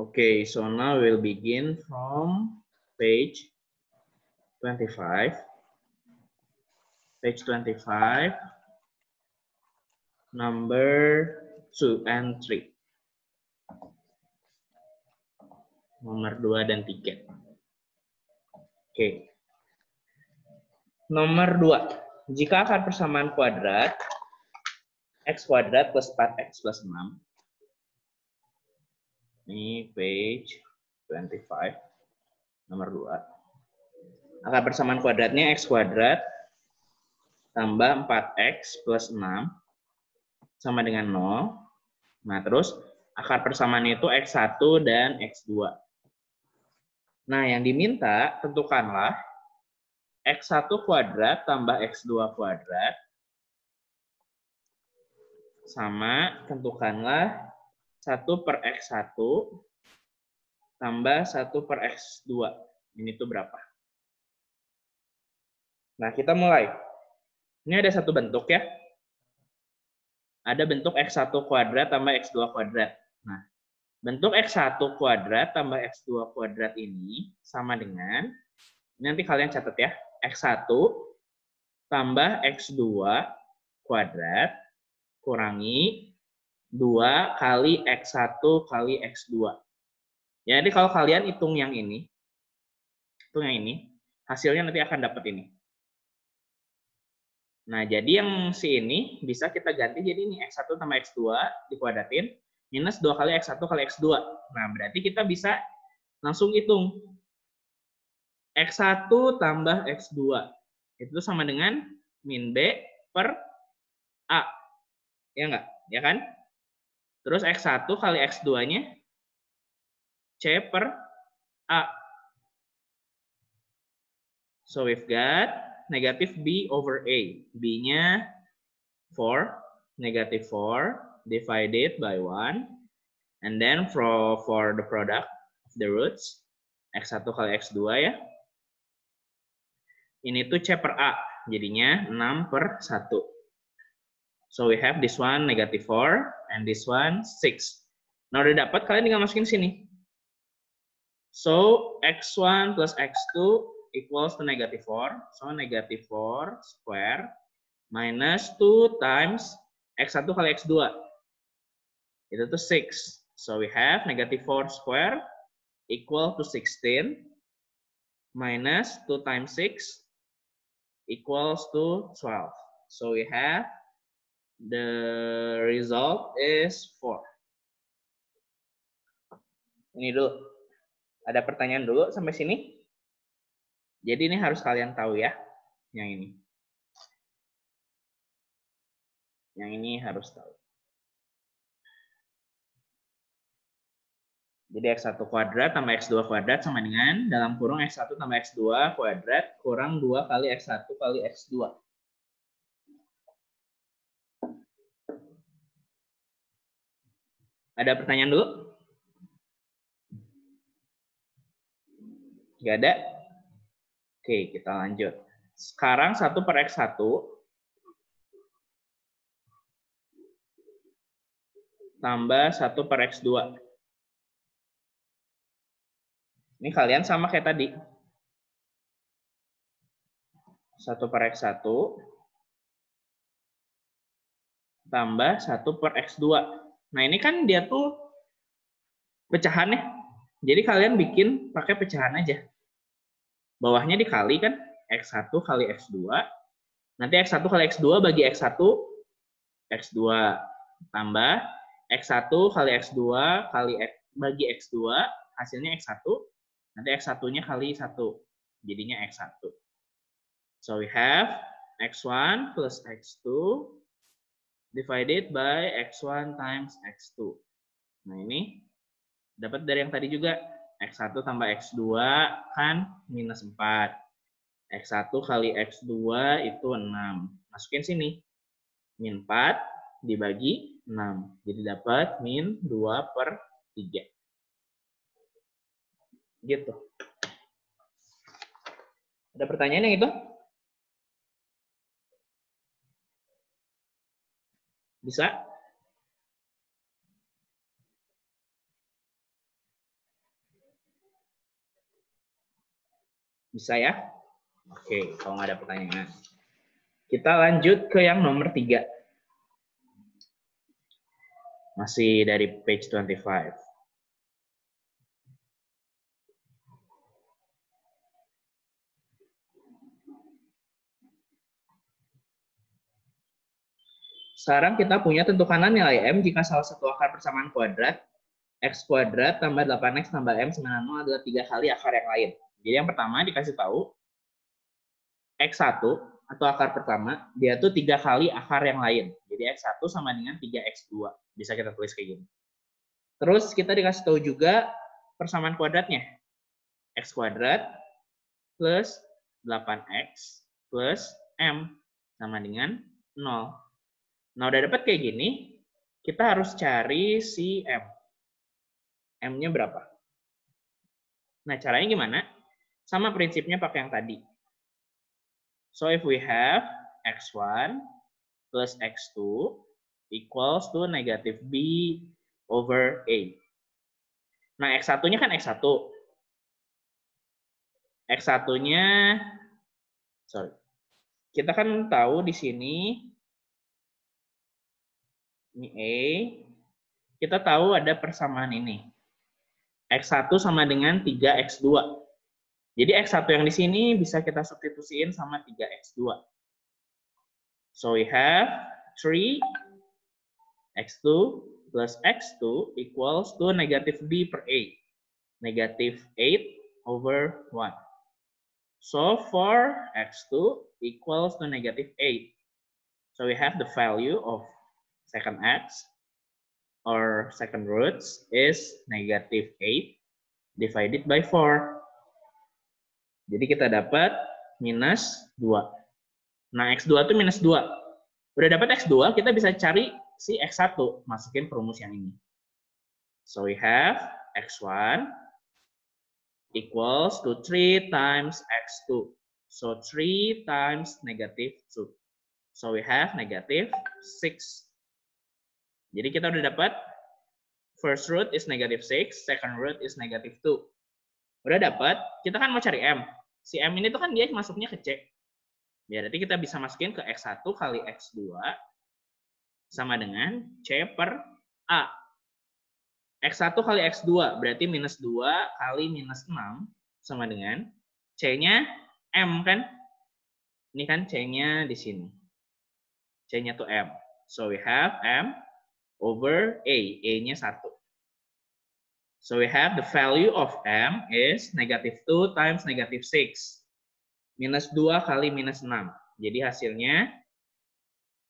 Okay, so now we'll begin from page 25. Page 25, number 2 and 3. Nomor 2 dan 3. Oke. Nomor 2. Jika akar persamaan kuadrat x kuadrat plus 4x plus 6. Ini page 25. Nomor 2. Akar persamaan kuadratnya x kuadrat tambah 4x plus 6 sama dengan 0. Nah, terus akar persamaan itu x1 dan x2. Nah, yang diminta tentukanlah x1 kuadrat tambah x2 kuadrat sama tentukanlah 1 per x1 tambah 1 per x2. Ini tuh berapa? Nah, kita mulai. Ini ada satu bentuk ya. Ada bentuk x1 kuadrat tambah x2 kuadrat. Nah, bentuk x1 kuadrat tambah x2 kuadrat ini sama dengan, nanti kalian catat ya, x1 tambah x2 kuadrat kurangi 2 kali x1 kali x2. Jadi kalau kalian hitung yang ini, hasilnya nanti akan dapat ini. Nah, jadi yang si ini bisa kita ganti jadi ini x1 tambah x2 dikuadratin minus 2 kali x1 kali x2. Nah, berarti kita bisa langsung hitung. X1 tambah x2 itu sama dengan min B per A. Ya enggak? Ya kan? Terus x1 kali x2-nya C per A. So we've got negative B over A. B-nya 4, negative 4 divided by 1. And then for the product of the roots, x1 kali x2 ya. Ini tuh C per A. Jadinya 6 per 1. So we have this one negative 4 and this one 6. Nah, udah dapat, kalian tinggal masukin sini. So x1 plus x2 equals to negative 4. So negative 4 square minus 2 times x1 kali x2. Itu tuh 6. So we have negative 4 square equal to 16 minus 2 times 6 equals to 12. So we have the result is 4. Ini dulu. Ada pertanyaan dulu sampai sini? Jadi ini harus kalian tahu ya, yang ini. Yang ini harus tahu. Jadi x1 kuadrat tambah x2 kuadrat sama dengan dalam kurung x1 tambah x2 kuadrat kurang 2 kali x1 kali x2. Ada pertanyaan dulu? Gak ada? Oke, kita lanjut. Sekarang 1 per x1 tambah 1 per x2. Ini kalian sama kayak tadi. 1 per x1 tambah 1 per x2. Nah, ini kan dia tuh pecahannya. Jadi kalian bikin pakai pecahan aja. Bawahnya dikali kan, x1 kali x2. Nanti x1 kali x2 bagi x1, x2 tambah x1 kali x2 kali bagi x2, hasilnya x1. Nanti x1-nya kali 1, jadinya x1. So we have x1 plus x2 divided by x1 times x2. Nah, ini dapat dari yang tadi juga. X1 tambah X2 kan minus 4. X1 kali X2 itu 6. Masukin sini. Min 4 dibagi 6. Jadi dapat min 2 per 3. Gitu. Ada pertanyaan yang itu? Bisa? Bisa ya? Oke, kalau nggak ada pertanyaan. Kita lanjut ke yang nomor 3. Masih dari page 25. Sekarang kita punya tentukan nilai M jika salah satu akar persamaan kuadrat X kuadrat tambah 8X tambah M sama 0 adalah 3 kali akar yang lain. Jadi yang pertama dikasih tahu X1 atau akar pertama, dia tuh 3 kali akar yang lain. Jadi X1 sama dengan 3X2. Bisa kita tulis kayak gini. Terus kita dikasih tahu juga persamaan kuadratnya. X kuadrat plus 8X plus M sama dengan 0. Nah, udah dapat kayak gini, kita harus cari si M. M-nya berapa? Nah, caranya gimana? Sama prinsipnya pakai yang tadi. So, if we have X1 plus X2 equals to negative B over A. Nah, X1-nya kan X1. X1-nya, sorry. Kita kan tahu di sini, ini A, kita tahu ada persamaan ini. X1 sama dengan 3X2. Jadi X1 yang di sini bisa kita substitusiin sama 3X2. So we have 3X2 plus X2 equals to negative B per A. Negative 8 over 1. So for X2 equals to negative 8. So we have the value of second X or second roots is negative 8 divided by 4. Jadi kita dapat minus 2. Nah, X2 itu minus 2. Udah dapat X2, kita bisa cari si X1. Masukin ke rumus yang ini. So we have X1 equals to 3 times X2. So 3 times negative 2. So we have negative 6. Jadi kita udah dapat first root is negative 6, second root is negative 2. Udah dapat, kita kan mau cari M. Si M ini tuh kan dia masuknya ke C. Ya, berarti kita bisa masukin ke X1 kali X2 sama dengan C per A. X1 kali X2 berarti minus 2 kali minus 6 sama dengan C-nya M kan? Ini kan C-nya di sini. C-nya tuh M. So we have M over A. A-nya 1. So we have the value of M is negative 2 times negative 6. Minus 2 kali minus 6. Jadi hasilnya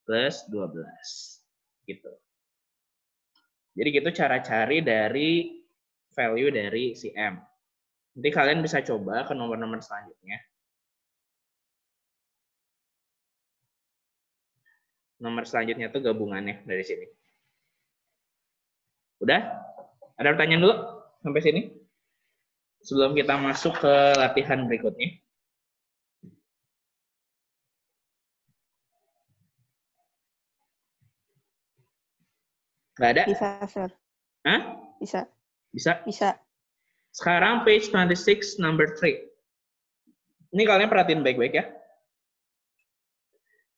plus 12. Gitu. Jadi gitu cara cari dari value dari si M. Nanti kalian bisa coba ke nomor-nomor selanjutnya. Nomor selanjutnya tuh gabungannya dari sini. Udah? Ada pertanyaan dulu sampai sini? Sebelum kita masuk ke latihan berikutnya. Nggak ada? Bisa, Sir. Hah? Bisa. Bisa? Bisa. Sekarang page 26, number 3. Ini kalian perhatiin baik-baik ya.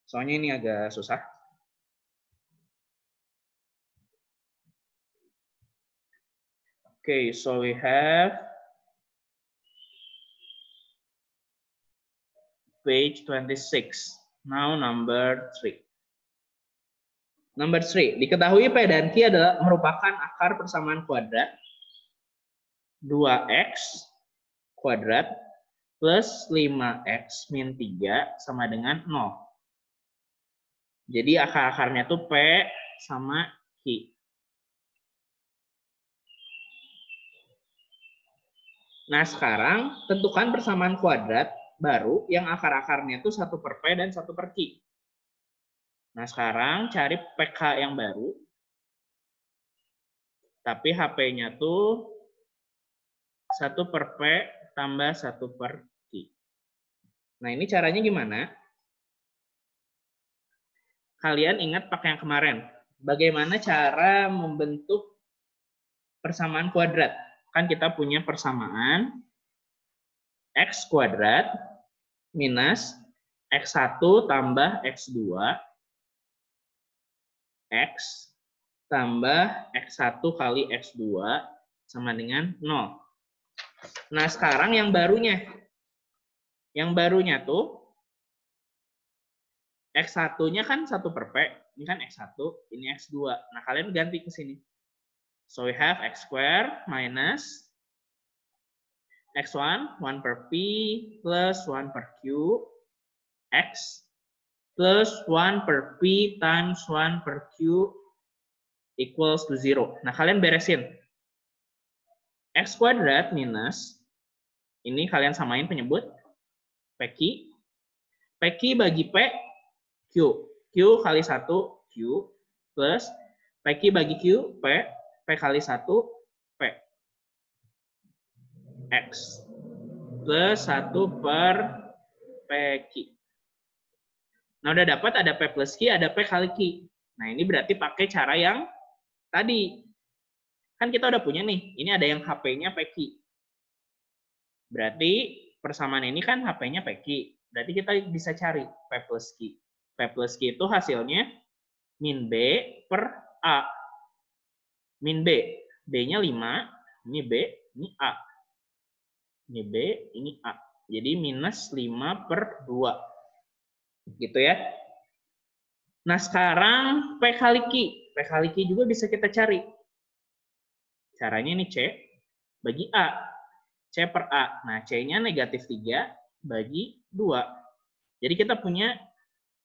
Soalnya ini agak susah. Okay, so we have page 26. Now number 3. Number 3, diketahui P dan Q adalah merupakan akar persamaan kuadrat 2X kuadrat plus 5X min 3 sama dengan 0. Jadi akar-akarnya tuh P sama Q. Nah sekarang tentukan persamaan kuadrat baru yang akar-akarnya tuh 1 per P dan 1 per Q. Nah sekarang cari PK yang baru. Tapi HP-nya tuh 1 per P tambah 1 per Q. Nah ini caranya gimana? Kalian ingat pakai yang kemarin. Bagaimana cara membentuk persamaan kuadrat? Kan kita punya persamaan X kuadrat minus X1 tambah X2 X tambah X1 kali X2 sama dengan 0. Nah, sekarang yang barunya. Yang barunya tuh X1-nya kan 1 per P. Ini kan X1, ini X2. Nah, kalian ganti ke sini. So, we have X square minus X1, 1 per P, plus 1 per Q, X, plus 1 per P times 1 per Q equals to 0. Nah, kalian beresin. X kuadrat minus, ini kalian samain penyebut, PQ. PQ bagi P, Q. Q kali 1, Q, plus PQ bagi Q, P kali 1, P. X. Plus 1 per PQ. Nah, udah dapat ada P plus Q, ada P kali Q. Nah, ini berarti pakai cara yang tadi. Kan kita udah punya nih, ini ada yang HP-nya PQ. Berarti persamaan ini kan HP-nya PQ. Berarti kita bisa cari P plus Q. P plus Q itu hasilnya min B per A. Min B. B-nya 5. Ini B, ini A. Ini B, ini A. Jadi minus 5 per 2. Gitu ya. Nah, sekarang P kali Q. P kali Q juga bisa kita cari. Caranya ini C bagi A. C per A. Nah, C-nya negatif 3 bagi 2. Jadi kita punya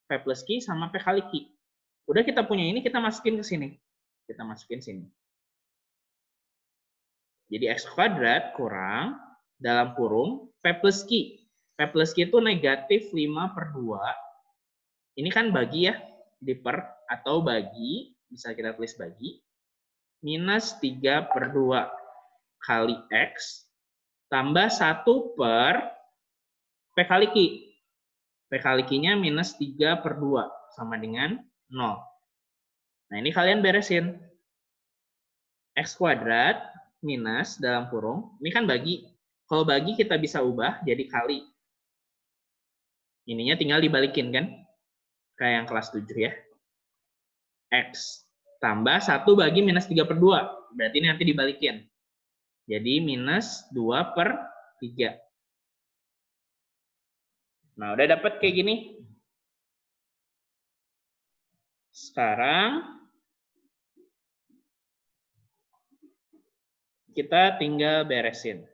P plus Q sama P kali Q. Udah kita punya ini, kita masukin ke sini. Kita masukin sini. Jadi X kuadrat kurang dalam kurung P plus Q. P plus Q itu negatif 5 per 2. Ini kan bagi ya. Di per atau bagi. Bisa kita tulis bagi. Minus 3 per 2 kali X. Tambah 1 per P kali Q. P kali Q-nya minus 3 per 2. Sama dengan 0. Nah, ini kalian beresin. X kuadrat minus dalam kurung. Ini kan bagi. Kalau bagi kita bisa ubah jadi kali. Ininya tinggal dibalikin kan. Kayak yang kelas 7 ya. X tambah 1 bagi minus 3 per 2. Berarti ini nanti dibalikin. Jadi minus 2 per 3. Nah, udah dapat kayak gini. Sekarang kita tinggal beresin.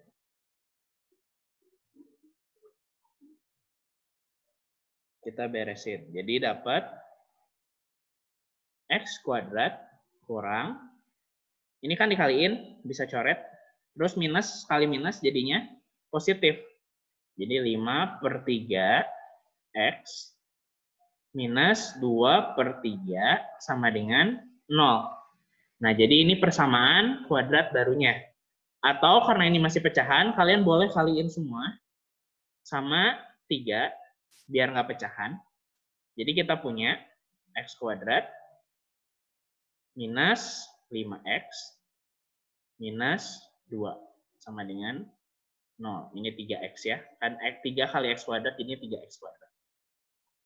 Kita beresin. Jadi dapat X kuadrat kurang. Ini kan dikaliin, bisa coret. Terus minus kali minus jadinya positif. Jadi 5 per 3 X minus 2 per 3 sama dengan 0. Nah, jadi ini persamaan kuadrat barunya. Atau karena ini masih pecahan, kalian boleh kaliin semua sama 3 biar nggak pecahan. Jadi kita punya X kuadrat minus 5X minus 2 sama dengan 0. Ini 3X ya. Kan 3 kali X kuadrat, ini 3X kuadrat.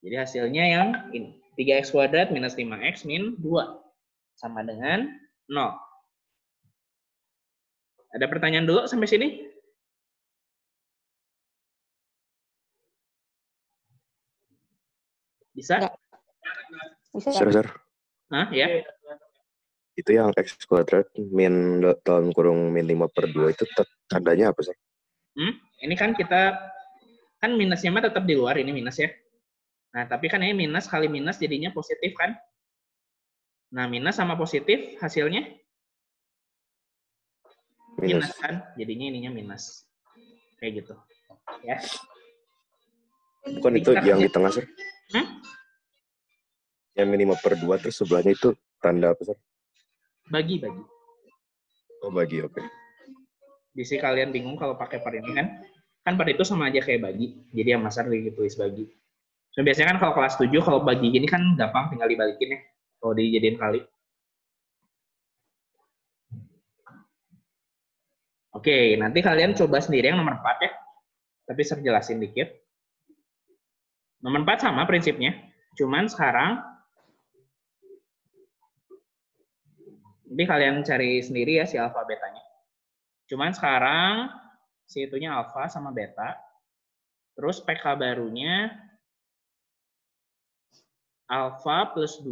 Jadi hasilnya yang ini. 3X kuadrat minus 5X min 2. Sama dengan 0. Ada pertanyaan dulu sampai sini? Bisa? Bisa. Sir. Hah, ya? Itu yang X kuadrat min dalam kurung min 5 per 2 itu tandanya apa, Sir? Ini kan kita, kan minusnya mah tetap di luar, ini minus ya. Nah, tapi kan ini minus kali minus jadinya positif kan? Nah, minus sama positif hasilnya? Minus kan? Jadinya ininya minus. Kayak gitu. Ya. Bukan itu yang di tengah, Sir? Yang min 5 per 2 terus sebelahnya itu tanda apa, Sir? Bagi. Oh, bagi, oke. Bisa kalian bingung kalau pakai par ini kan? Kan par itu sama aja kayak bagi. Jadi yang Mas Ardi tulis bagi. So, biasanya kan kalau kelas 7, kalau bagi gini kan gampang tinggal dibalikin ya. Kalau dijadiin kali. Oke, nanti kalian coba sendiri yang nomor 4 ya. Tapi saya jelasin dikit. Nomor 4 sama prinsipnya. Cuman sekarang, nanti kalian cari sendiri ya si alfa betanya. Cuman sekarang, si itunya alfa sama beta. Terus PK barunya, alfa plus 2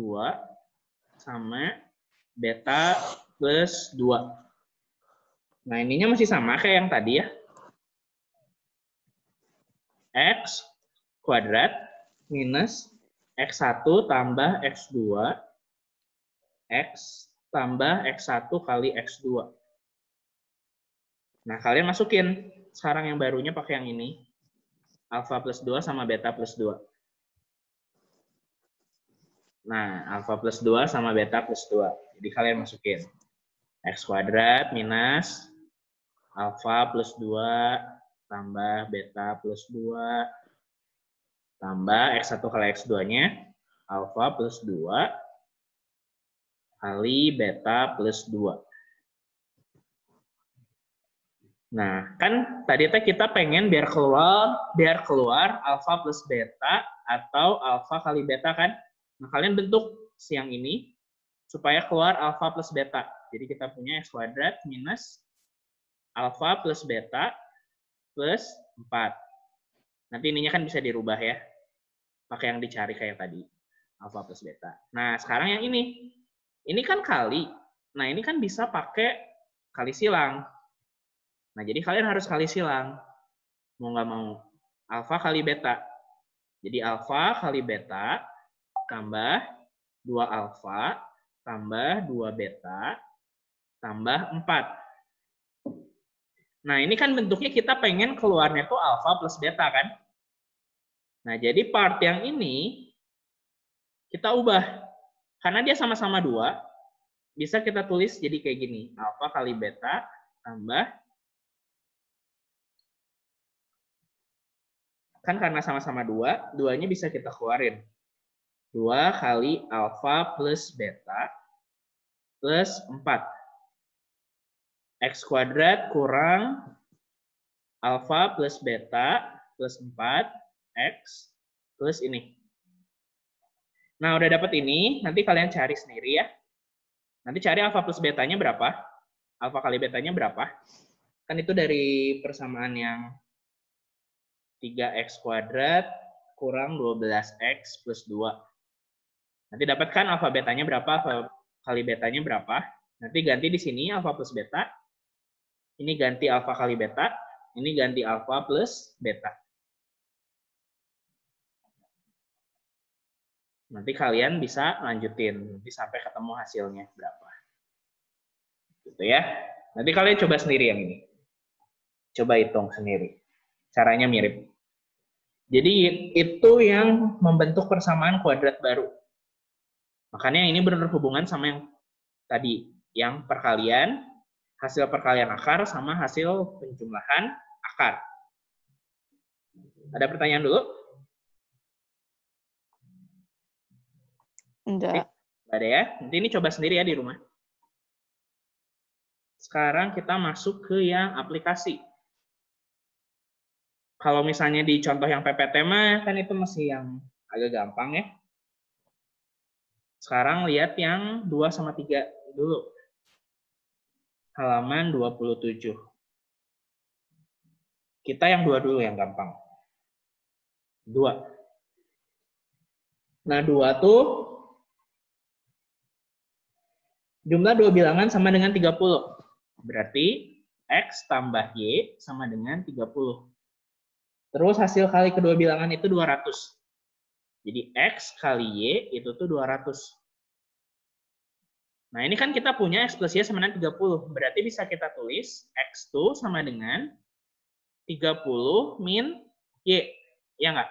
sama beta plus 2. Nah, ininya masih sama kayak yang tadi ya. X kuadrat minus X1 tambah X2 X tambah X1 kali X2. Nah, kalian masukin sekarang yang barunya pakai yang ini. Alfa plus 2 sama beta plus 2. Nah, alfa plus 2 sama beta plus 2. Jadi kalian masukin. X kuadrat minus alfa plus 2 tambah beta plus 2 tambah X1 kali X2-nya alfa plus 2 kali beta plus 2. Nah, kan tadi kita pengen biar keluar alfa plus beta atau alfa kali beta kan? Nah, kalian bentuk siang ini supaya keluar alfa plus beta. Jadi kita punya X kuadrat minus alfa plus beta plus 4. Nanti ininya kan bisa dirubah ya. Pakai yang dicari kayak tadi. Alfa plus beta. Nah, sekarang yang ini. Ini kan kali. Nah, ini kan bisa pakai kali silang. Nah, jadi kalian harus kali silang. Mau nggak mau. Alfa kali beta. Jadi alfa kali beta tambah 2 alfa tambah 2 beta tambah 4. Nah, ini kan bentuknya kita pengen keluarnya tuh alfa plus beta kan? Nah, jadi part yang ini kita ubah. Karena dia sama-sama 2, bisa kita tulis jadi kayak gini. Alfa kali beta tambah. Kan karena sama-sama 2, 2-nya bisa kita keluarin. 2 kali alfa plus beta plus 4. X kuadrat kurang alfa plus beta plus 4, X plus ini. Nah, udah dapat ini, nanti kalian cari sendiri ya. Nanti cari alfa plus betanya berapa. Alfa kali betanya berapa. Kan itu dari persamaan yang 3X kuadrat kurang 12X plus 2. Nanti dapatkan alfa betanya berapa, alfa kali betanya berapa. Nanti ganti di sini alfa plus beta. Ini ganti alfa kali beta, ini ganti alfa plus beta. Nanti kalian bisa lanjutin, nanti sampai ketemu hasilnya berapa. Gitu ya. Nanti kalian coba sendiri yang ini. Coba hitung sendiri. Caranya mirip. Jadi itu yang membentuk persamaan kuadrat baru. Makanya ini benar hubungan sama yang tadi, yang perkalian, hasil perkalian akar sama hasil penjumlahan akar. Ada pertanyaan dulu? Enggak. Ada ya? Nanti ini coba sendiri ya di rumah. Sekarang kita masuk ke yang aplikasi. Kalau misalnya di contoh yang PPT mah, kan itu masih yang agak gampang ya. Sekarang lihat yang 2 sama 3 dulu. Halaman 27. Kita yang 2 dulu yang gampang. 2. Nah, 2 tuh jumlah 2 bilangan sama dengan 30. Berarti X tambah Y sama dengan 30. Terus hasil kali kedua bilangan itu 200. Jadi X kali Y itu tuh 200. Nah, ini kan kita punya X plus Y sama dengan 30. Berarti bisa kita tulis X tuh sama dengan 30 min Y. Ya nggak?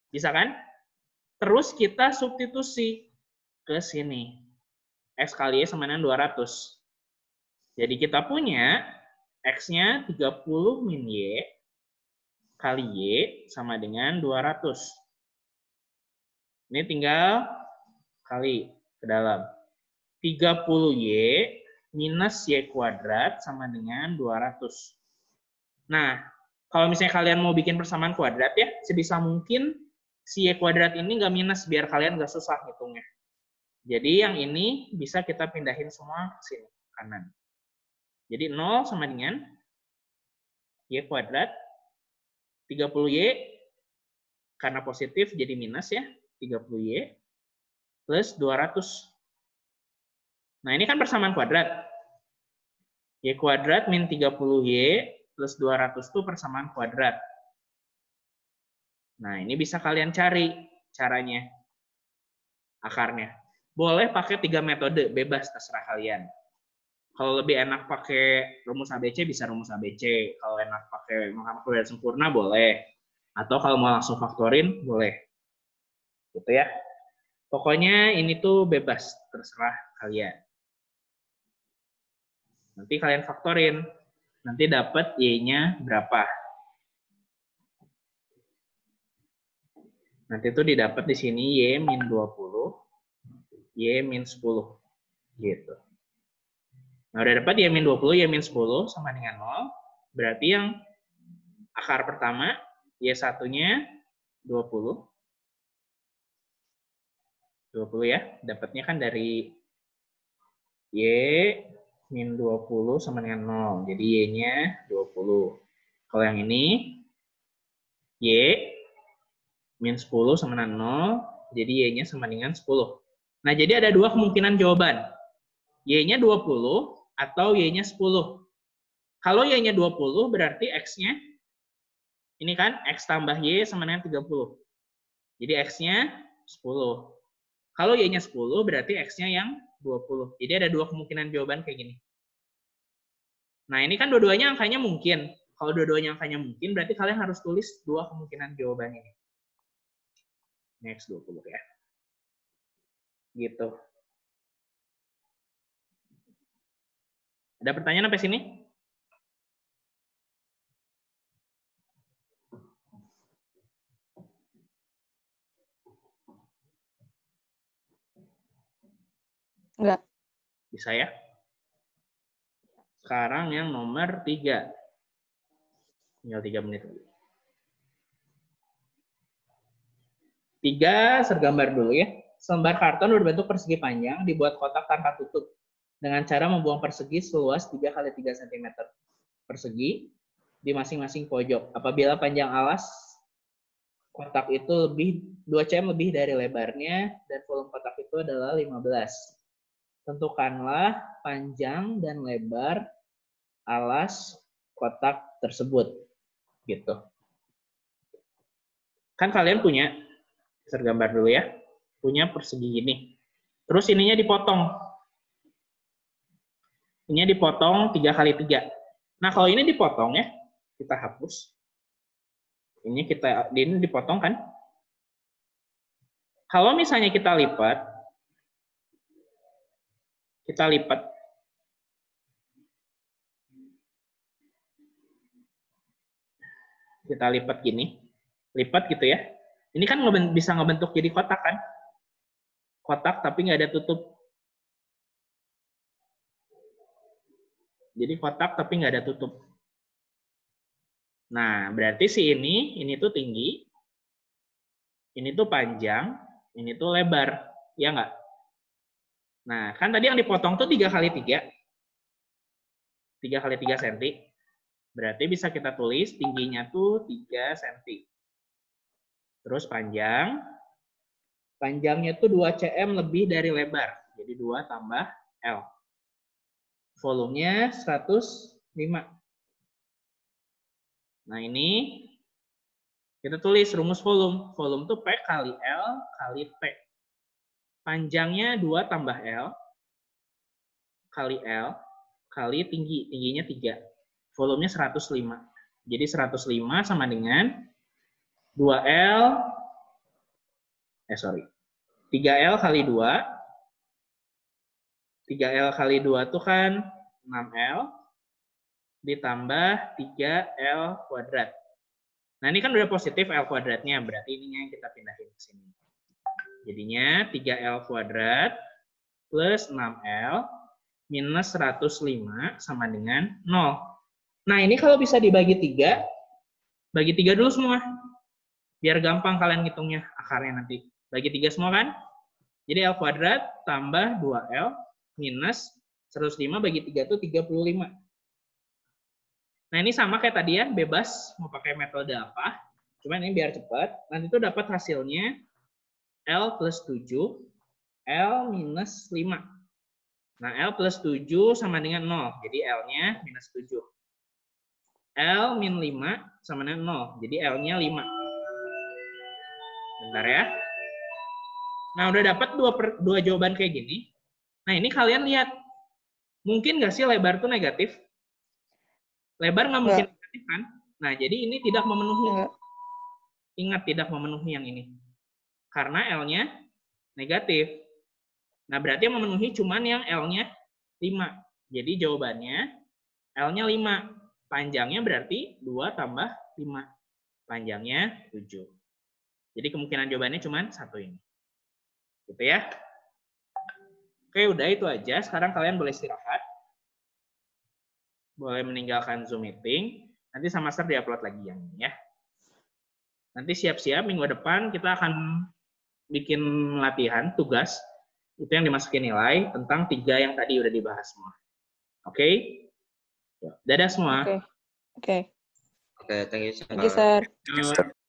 Bisa kan? Terus kita substitusi ke sini. X kali Y sama dengan 200. Jadi kita punya X-nya 30 min Y kali Y sama dengan 200. Ini tinggal kali ke dalam. 30Y minus Y kuadrat sama dengan 200. Nah, kalau misalnya kalian mau bikin persamaan kuadrat ya, sebisa mungkin si Y kuadrat ini nggak minus, biar kalian nggak susah hitungnya. Jadi yang ini bisa kita pindahin semua ke sini, kanan. Jadi 0 sama dengan Y kuadrat, 30Y, karena positif jadi minus ya, 30Y, plus 200. Nah ini kan persamaan kuadrat. Y kuadrat min 30Y plus 200 itu persamaan kuadrat. Nah ini bisa kalian cari caranya, akarnya. Boleh pakai 3 metode, bebas terserah kalian. Kalau lebih enak pakai rumus ABC, bisa rumus ABC. Kalau enak pakai kuadrat sempurna, boleh. Atau kalau mau langsung faktorin, boleh. Gitu ya. Pokoknya ini tuh bebas, terserah kalian. Nanti kalian faktorin. Nanti dapat Y-nya berapa. Nanti itu didapat di sini Y min 20, Y min 10. Gitu. Nah, udah dapat Y min 20, Y min 10 sama dengan 0. Berarti yang akar pertama, Y1-nya 20. 20 ya. Dapatnya kan dari Y min 20 sama dengan 0. Jadi Y-nya 20. Kalau yang ini, Y min 10 sama dengan 0. Jadi Y-nya sama dengan 10. Nah, jadi ada dua kemungkinan jawaban. Y-nya 20 atau Y-nya 10. Kalau Y-nya 20 berarti X-nya, ini kan X tambah Y sama dengan 30. Jadi X-nya 10. Kalau Y-nya 10 berarti X-nya yang 20. Jadi ada dua kemungkinan jawaban kayak gini. Nah ini kan dua-duanya angkanya mungkin. Kalau dua-duanya angkanya mungkin berarti kalian harus tulis dua kemungkinan jawaban ini. Ini X 20 ya. Gitu. Ada pertanyaan sampai sini? Enggak. Bisa ya? Sekarang yang nomor 3. Tinggal 3 menit lagi. 3 sergambar dulu ya. Selembar karton berbentuk persegi panjang dibuat kotak tanpa tutup dengan cara membuang persegi seluas 3 x 3 cm persegi di masing-masing pojok. Apabila panjang alas kotak itu 2 cm lebih dari lebarnya dan volume kotak itu adalah 15. Tentukanlah panjang dan lebar alas kotak tersebut. Gitu. Kan kalian punya, sergambar dulu ya, punya persegi gini. Terus ininya dipotong. Ininya dipotong 3 x 3. Nah, kalau ini dipotong ya, kita hapus. Ini dipotong kan? Kalau misalnya kita lipat gini, lipat gitu ya. Ini kan bisa ngebentuk jadi kotak kan? Kotak tapi nggak ada tutup. Jadi kotak tapi nggak ada tutup. Nah, berarti si ini tuh tinggi, ini tuh panjang, ini tuh lebar, ya nggak? Nah, kan tadi yang dipotong tuh 3 x 3. 3 x 3 cm. Berarti bisa kita tulis tingginya tuh 3 cm. Terus panjangnya tuh 2 cm lebih dari lebar. Jadi 2 tambah L. Volumenya 105. Nah ini kita tulis rumus volume. Volume itu P kali L kali T. Panjangnya 2 tambah L kali L kali tinggi. Tingginya 3. Volumenya 105. Jadi 105 sama dengan 3L kali 2. 3L kali 2 itu kan 6L ditambah 3L kuadrat. Nah, ini kan udah positif L kuadratnya, berarti ininya yang kita pindahin ke sini. Jadinya 3L kuadrat plus 6L minus 105 sama dengan 0. Nah, ini kalau bisa dibagi 3, Bagi 3 dulu semua. Biar gampang kalian ngitungnya akarnya nanti. Bagi 3 semua kan? Jadi L kuadrat tambah 2L minus 105 bagi 3 itu 35. Nah ini sama kayak tadi ya, bebas mau pakai metode apa. Cuman ini biar cepat. Nanti itu dapat hasilnya L plus 7, L minus 5. Nah L plus 7 sama dengan 0. Jadi L-nya minus 7. L min 5 sama dengan 0. Jadi L-nya 5. Bentar ya. Nah, udah dapat dua jawaban kayak gini. Nah, ini kalian lihat. Mungkin nggak sih lebar itu negatif? Lebar nggak mungkin negatif kan? Nah, jadi ini tidak memenuhi. Ingat, tidak memenuhi yang ini. Karena L-nya negatif. Nah, berarti yang memenuhi cuman yang L-nya 5. Jadi jawabannya L-nya 5. Panjangnya berarti 2 tambah 5. Panjangnya 7. Jadi kemungkinan jawabannya cuman satu ini. Gitu ya. Oke, udah itu aja. Sekarang kalian boleh istirahat. Boleh meninggalkan Zoom meeting. Nanti sama Master di-upload lagi yang ini ya. Nanti siap-siap minggu depan kita akan bikin latihan, tugas. Itu yang dimasukin nilai tentang 3 yang tadi udah dibahas semua. Oke? Dadah semua. Oke. Oke, thank you, Thank you, Sir. Yuk.